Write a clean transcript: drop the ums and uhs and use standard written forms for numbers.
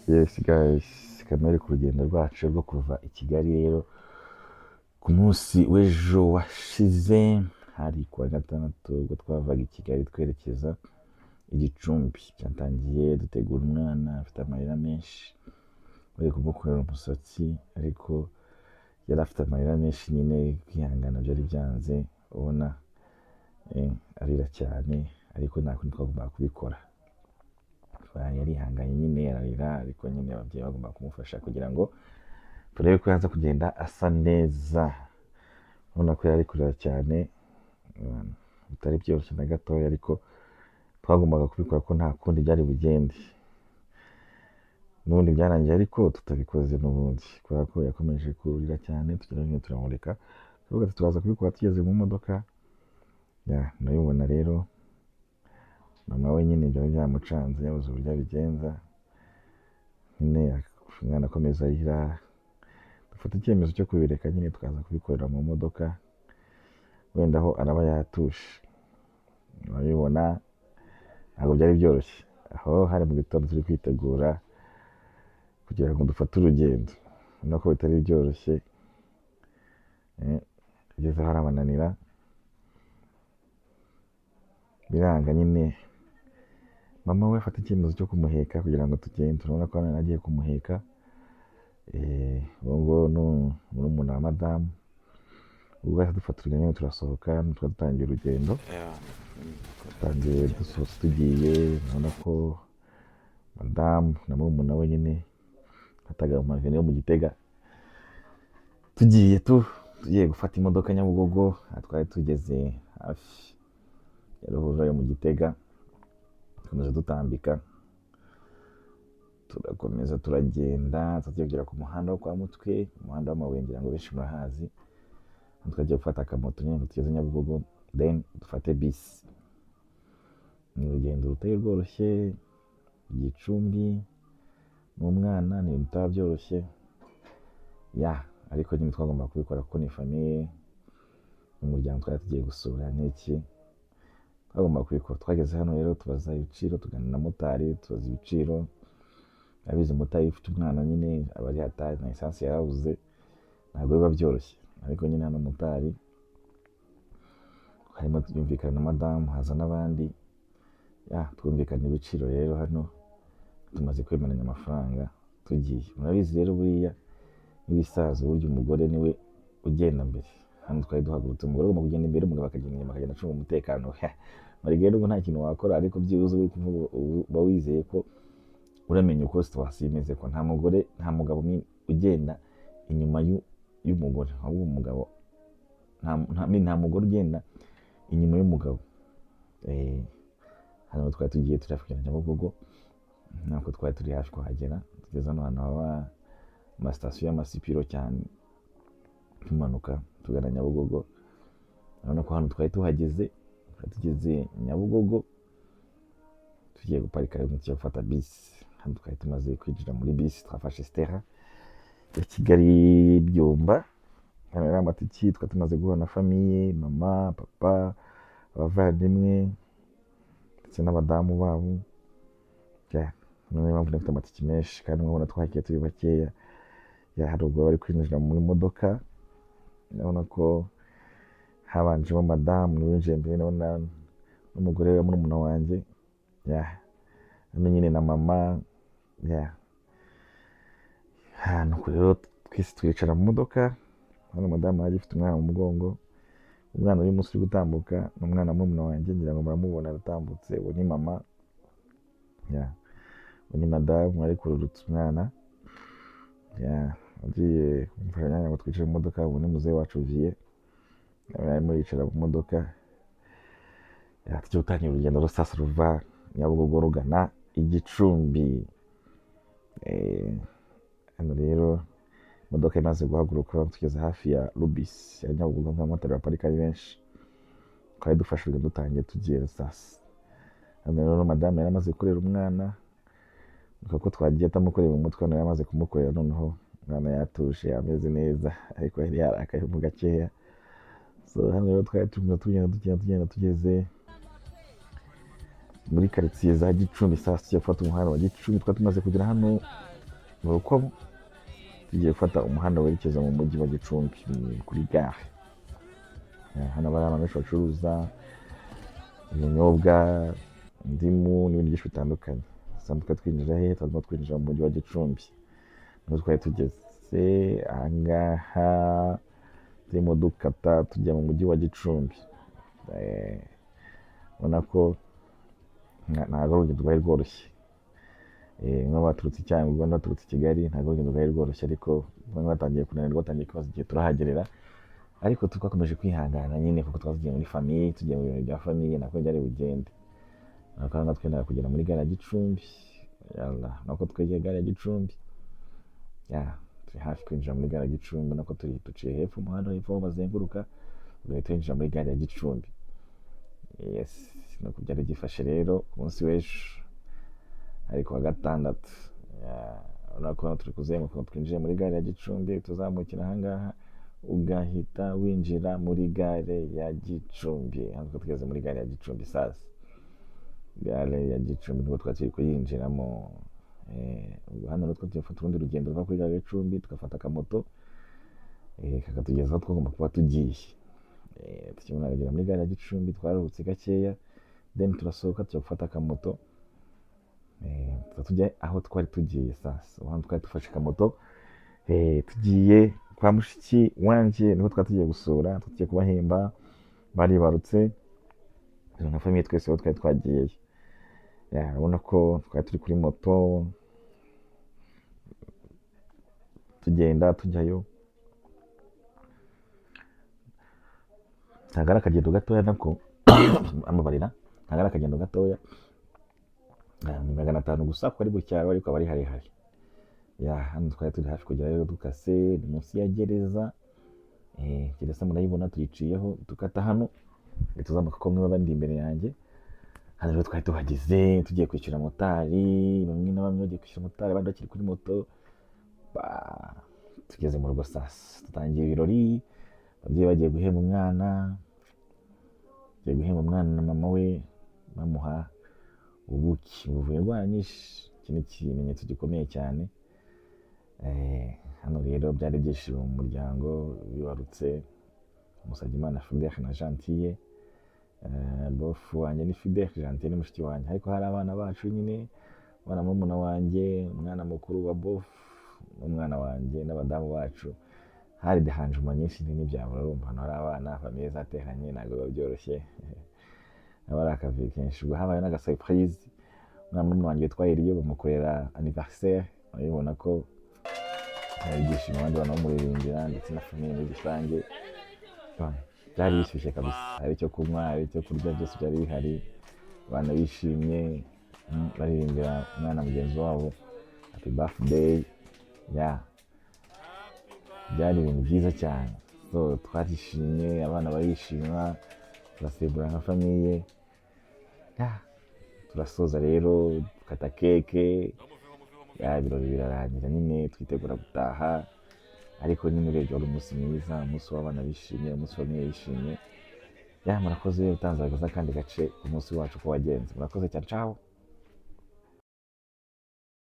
Yes guys, kamere ku rugendo rwacu rwo kuva i Kigali rero ku munsi w'ejo washize hari kuwa gatandatu ubwo twavaga i Kigali twerekeza i Gicumbi. Cyatangiye dutegura umwana afite amarira menshi, bari kumukorera umusatsi ariko yari afite amarira menshi nyine, kwihangana byari byanze, ubona arira cyane ariko nta kundi twagombaga kubikora. Yarihanganye nyine ararira, ariko nyine ababyeyi bagomba kumufasha kugira ngo turebe ko yaza kugenda asa neza. Urabona ko yari kurira cyane, bitari byoroshye na gatoya, ariko twagombaga kubikora ko nta kundi byari bugende. N'ubundi byarangiye ariko tutabikoze n'ubundi, kubera ko yakomeje kurira cyane, tugira nyine turamureka, tuvuga ati turaza kubikora tugeze mu modoka. Ndabibona rero mama we nyine byari byamucanze, yabuze uburyo abigenza, nyine umwana akomeza arira, dufata icyemezo cyo kubireka nyine tukaza kubikorera mu modoka, wenda aho araba yatuje. Urabibona ntabwo byari byoroshye, aho hari mu gitondo turi kwitegura kugira ngo dufate urugendo, urabona ko bitari byoroshye. Bigeze aho arabananira, biranga nyine mama we afata icyemezo cyo kumuheka kugira ngo tugende. Turabona ko hano agiye kumuheka, ubwo n'umuntu wa madamu, ubwo dufata urugendo turasohoka, twatangiye urugendo, twatangiye dusohotse tugiye. urabona ko madamu na murumuna we nyine fataga mu maveni yo mu Gitega, tugiye gufata imodoka Nyabugogo. Twari tugeze hafi ya ruhurura yo mu Gitega, dukomeza dutambika, turakomeza turagenda, tugiye kugera ku muhanda wo kwa Mutwe, umuhanda w'amabuye ngira ngo benshi murahazi. Twagiye gufata akamoto nyine ngo tugeze Nyabugogo, then dufate bisi. Ni urugendo rutari rworoshye, Gicumbi n'umwana ni ibintu bitaba byoroshye, ariko nyine twagomba kubikora kuko ni famiye, umuryango twari tugiye gusura n'iki, twagomba kubikora. Twageze hano rero tubaza ibiciro, tuganira na motari tubaza ibiciro. Abizi motari ufite umwana nyine aba ari hatari, na esansi yarabuze, ntabwo biba byoroshye. Ariko nyine hano motari harimo tuyumvikana na madamu, haza n'abandi, twumvikana ibiciro. Rero hano tumaze kwemeranya amafaranga tugiye. Murabizi rero buriya nk'ibisaza, burya umugore niwe ugenda mbere. Hano twari duhagurutse, umugore agomba kugenda imbere, umugabo akagenda inyuma, akagenda acunga umutekano. Rero ubu nta kintu wakora, ariko byibuze uri kuvuga uba wizeye ko uramenya uko situwasiyo imeze, ko nta mugabo ugenda inyuma y'umugore, ahubwo umugabo nta mugore ugenda inyuma y'umugabo. Hano twari tugiye turi hafi kugera Nyabugogo, ntabwo twari turi hafi kuhagera. Tugeze hano hantu haba amasitasiyo y'amasipiro cyane, tumanuka tugana Nyabugogo. Urabona ko hano twari tuhageze, tugeze Nyabugogo, tugiye guparika rero tugiye gufata bisi. Hano twari tumaze kwinjira muri bisi, twafashe Stella ya Kigali Byumba. Hano rero amatiki twari tumaze guhura na famiye, mama, papa, abavandimwe ndetse n'abadamu babo. Niyo mpamvu dufite amatiki menshi, kandi murabona twahakiye turi bakeya. Hari ubwo bari kwinjira muri modoka, urabona ko habanjemo madamu, niwe winjiye mbere, n'umugore we murumuna wanjye, hano nyine na mama. Nuko rero twese twicara mu modoka. Hano madamu yari afite umwana mu mugongo, umwana uyu munsi uri gutambuka ni umwana murumuna wanjye, ngira ngo muramubona aratambutse. uwo ni mama, uwo ni madamu ari kururutsa umwana, agiye kumufasha ngo twicare mu modoka. ubu ni muzehe wacu Vie, arimo yicara mu modoka. Tugiye gutangira urugendo rusasa ruva Nyabugogo rugana i Gicumbi. Hano rero imodoka imaze guhaguruka, tugeze hafi ya Rubis ya Nyabugogo, nk'abamotari baparika ari benshi. Twari dufashe urugendo dutangiye tugiye sasa. Hano rero madamu yari amaze kurera umwana, kuko twagiye atamukoreye mu mutwe, hano yari amaze kumukorera. Noneho umwana yatuje, ameze neza, ariko yari yarakaye mu gakeya. Hano rero twari tugenda tugeze muri karitsiye za Gicumbi. Sasa tugiye gufata umuhanda wa Gicumbi. Twari tumaze kugera hano mu Rukomo tugiye gufata umuhanda werekeza mu mujyi wa Gicumbi kuri gare. Hano bari abantu benshi bacuruza ibinyobwa, indimu n'ibindi byinshi bitandukanye. Dusanzwe twinjira he? Turimo twinjira mu mujyi wa Gicumbi. Niho twari tugeze ahangaha turimo dukata tujya mu mujyi wa Gicumbi. Ubona ko ntabwo urugendo rwari rworoshye. Nk'aba baturutse Cyangugu baturutse i Kigali ntabwo urugendo rwari rworoshye, ariko bamwe batangiye kunanirwa, batangiye kubaza igihe turahagerera, ariko twakomeje kwihangana nyine kuko twagiye muri famiye, tugiye mu birori bya famiye, nako byari bugende. Kandi twendaga kugera muri gare ya Gicumbi, nako twegeye gare ya Gicumbi, turi hafi kwinjira muri gare ya Gicumbi, nako duciye hepfo umuhanda hepfo aho bazenguruka, tugahita twinjira muri gare ya Gicumbi. Nuko byari byifashe rero ku munsi w'ejo, ariko wa gatandatu. Urabona ko turi kuzenguruka, twinjiye muri gare ya Gicumbi, tuzamukira ahangaha ugahita winjira muri gare ya Gicumbi. Hano tugeze muri gare ya Gicumbi sasa. Gare ya Gicumbi nibwo twakiri kuyinjiramo. Hano rero twafata urundi rugendo ruva kuri gare ya Gicumbi, tugafata akamoto kakatugeza aho twagomba kuba tugiye. Tukigera muri gare ya Gicumbi twaruhutse gakeya, then turasohoka tujya gufata akamoto, tujya aho twari tugiye sasa. Hano twari dufashe akamoto tugiye kwa mushiki wanje, niho twari tugiye gusura, tugiye kubahemba, baribarutse nka famiye twese aho twari twagiye. Urabona ko twari turi kuri moto tugenda tujyayo. Ntabwo ari akagendo gatoya nako amabarira, ntabwo ari akagendo gatoya, 500 gusa ko ari mu cyaro, ariko aba ari harehare. Hano twari turi hafi kugera rero dukase, ni munsi ya gereza. Gereza murayibona tuyiciyeho, dukata hano tuzamuka ko mwe bandi imbere yanjye. Hano rero twari tuhageze, tugiye kwishyura motari, bamwe na bamwe bagiye kwishyura motari, abandi bakiri kuri moto. Tugeze mu rugo sasa, dutangiye ibirori. Ababyeyi bagiye guhemba umwana, na mama we bamuha ubuki buvuye rwara nyinshi. Iki ni ikimenyetso gikomeye cyane. Hano rero byari ibyishimo mu muryango bibarutse Musabyimana Fidèle na Gentille. Bofu wanjye ni Fidèle, Gentille ni mushiki wanjye, ariko hari abana bacu nyine, abana murumuna wanjye, umwana mukuru wa Bofu n'umwana wanjye n'abadamu bacu. Hari dehanjuma nyinshi n'ibyabura, urumva hano hari abana, famiye zateranye, ntabwo biba byoroshye. Aba ari akavuyo kenshi. Ubwo habaye n'agasurprise, umwana murumuna wanjye witwa Eliyo bamukorera anniversaire. Urabibona ko hari ibyishimo, abandi bantu bamuririmbira ndetse na famiye muri rusange. Byari bishyushye kabisa, hari icyo kunywa, hari icyo kurya, byose byari bihari. Abana bishimye baririmbira umwana mugenzi wabo happy birthday. Byari ibintu byiza cyane. Twarishimye, abana barishima, turasebura nka famiye. Turasoza rero dukata keke. Ibirori birarangira nyine twitegura gutaha, ariko nyine urebye wari umunsi mwiza, umunsi w'abana bishimye, umunsi famiye yishimye. Murakoze, utanze agaza kandi gace ku munsi wacu ko wagenze. Murakoze cyane, ciao.